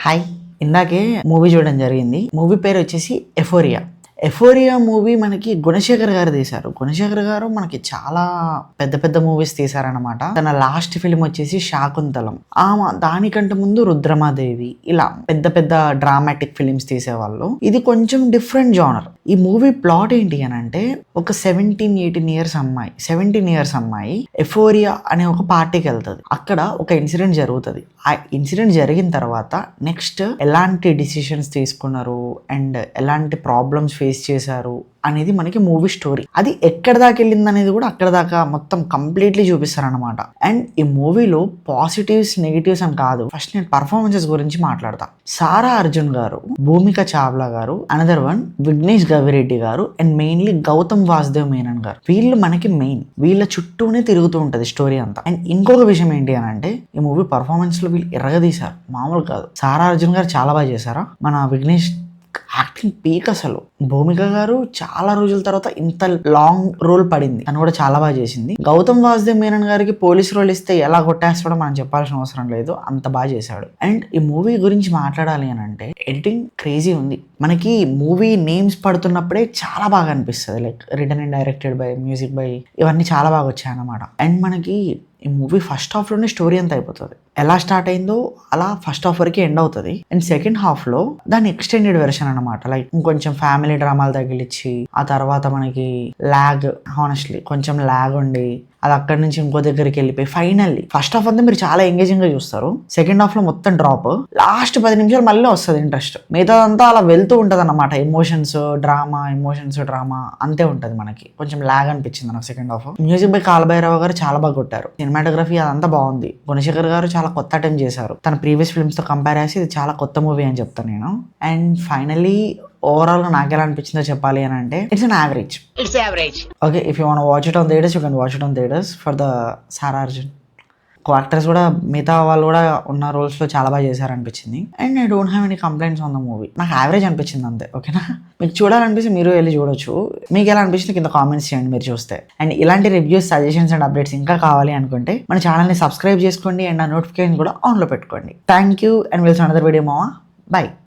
Hi. ఇందాకే movie చూడడం జరిగింది. మూవీ పేరు వచ్చేసి ఎఫోరియా. ఎఫోరియా మూవీ మనకి గుణశేఖర్ గారు తీశారు. గుణశేఖర్ గారు మనకి చాలా పెద్ద పెద్ద మూవీస్ తీశారనమాట. తన లాస్ట్ ఫిలిం వచ్చేసి శాకుంతలం. దానికంటే ముందు రుద్రమాదేవి, ఇలా పెద్ద పెద్ద డ్రామాటిక్ ఫిలిమ్స్ తీసేవాళ్ళు. ఇది కొంచెం డిఫరెంట్ జానర్. ఈ మూవీ ప్లాట్ ఏంటి అని అంటే, ఒక 17-18 ఇయర్స్ అమ్మాయి ఎఫోరియా అనే ఒక పార్టీకి వెళ్తుంది. అక్కడ ఒక ఇన్సిడెంట్ జరుగుతుంది. ఆ ఇన్సిడెంట్ జరిగిన తర్వాత నెక్స్ట్ ఎలాంటి డిసిషన్స్ తీసుకున్నారు అండ్ ఎలాంటి ప్రాబ్లమ్స్ ఫేస్ చేశారు అనేది మనకి మూవీ స్టోరీ. అది ఎక్కడ దాకా వెళ్ళింది అనేది కూడా అక్కడ దాకా మొత్తం కంప్లీట్లీ చూపిస్తారనమాట. అండ్ ఈ మూవీలో పాజిటివ్స్ నెగిటివ్స్ అని కాదు, ఫస్ట్ నేను పర్ఫార్మెన్సెస్ గురించి మాట్లాడతా. సారా అర్జున్ గారు, భూమిక చావ్లా గారు, అనదర్ వన్ విఘ్నేష్ గవిరెడ్డి గారు, అండ్ మెయిన్లీ గౌతమ్ వాసుదేవ్ మేనన్ గారు. వీళ్ళు మనకి మెయిన్, వీళ్ళ చుట్టూనే తిరుగుతూ ఉంటది స్టోరీ అంతా. అండ్ ఇంకొక విషయం ఏంటి అని అంటే, ఈ మూవీ పర్ఫార్మెన్స్ లో వీళ్ళు ఎరగదీశారు, మామూలు కాదు. సారా అర్జున్ గారు చాలా బాగా చేశారా, మన విఘ్నేష్ యాక్టింగ్ పీక్ అసలు. భూమిక గారు చాలా రోజుల తర్వాత ఇంత లాంగ్ రోల్ పడింది, తను కూడా చాలా బాగా చేసింది. గౌతమ్ వాసుదేవ్ మేనన్ గారికి పోలీస్ రోల్ ఇస్తే ఎలా కొట్టేస్తాడో మనం చెప్పాల్సిన అవసరం లేదు, అంత బాగా చేశాడు. అండ్ ఈ మూవీ గురించి మాట్లాడాలి అని అంటే, ఎడిటింగ్ క్రేజీ ఉంది. మనకి మూవీ నేమ్స్ పడుతున్నప్పుడే చాలా బాగా అనిపిస్తుంది, like written and directed by, music by, ఇవన్నీ చాలా బాగా వచ్చాయి అన్నమాట. అండ్ మనకి ఈ మూవీ ఫస్ట్ హాఫ్ లోనే స్టోరీ అంతా అయిపోతుంది. ఎలా స్టార్ట్ అయిందో అలా ఫస్ట్ హాఫ్ వరకు ఎండ్ అవుతుంది. అండ్ సెకండ్ హాఫ్ లో దాని ఎక్స్టెండెడ్ వెర్షన్ అనమాట, లైక్ ఇంకొంచెం ఫ్యామిలీ డ్రామాలు తగిలిచ్చి, ఆ తర్వాత మనకి లాగ్, హానెస్ట్లీ కొంచెం లాగ్ ఉండి, అది అక్కడి నుంచి ఇంకో దగ్గరికి వెళ్ళిపోయి ఫైనల్లీ ఫస్ట్ హాఫ్ అంతా మీరు చాలా ఎంగేజింగ్ గా చూస్తారు. సెకండ్ హాఫ్ లో మొత్తం డ్రాప్, లాస్ట్ 10 నిమిషాలు మళ్ళీ వస్తుంది ఇంట్రెస్ట్. మిగతాదంతా అలా వెళ్తూ ఉంటది అన్నమాట. ఎమోషన్స్ డ్రామా అంతే ఉంటది. మనకి కొంచెం లాగ్ అనిపించింది నాకు second half. Music by Kaala Bhairava చాలా బాగా కొట్టారు. సినిమాటోగ్రఫీ అదంతా బాగుంది. గుణశేఖర్ గారు చాలా కొత్త అటెంప్ట్ చేశారు. తన ప్రీవియస్ ఫిల్మ్స్ తో కంపేర్ చేసి ఇది చాలా కొత్త మూవీ అని చెప్తాను నేను. అండ్ ఫైనలీ ఓవరాల్ గా నాకు ఎలా అనిపించిందో చెప్పాలి అని అంటే, it's an average. Okay, if you want watch it on theaters, you can watch it on theaters for the Sara Arjun. Actors కూడా మిగతా వాళ్ళు కూడా ఉన్న రోల్స్ లో చాలా బాగా చేశారనిపించింది. And I don't have any complaints on the movie. నాకు యావరేజ్ అనిపించింది అంతే. ఓకేనా, మీకు చూడాలనిపిస్తే మీరు వెళ్ళి చూడొచ్చు. మీకు ఎలా అనిపించింది కింద కామెంట్స్ చేయండి మీరు చూస్తే. అండ్ ఇలాంటి రివ్యూస్, సజెషన్స్ అండ్ అప్డేట్స్ ఇంకా కావాలి అనుకుంటే మన ఛానల్ని సబ్స్క్రైబ్ చేసుకోండి అండ్ ఆ నోటిఫికేషన్ కూడా ఆన్లో పెట్టుకోండి. Thank you and will see another video మావా. బై.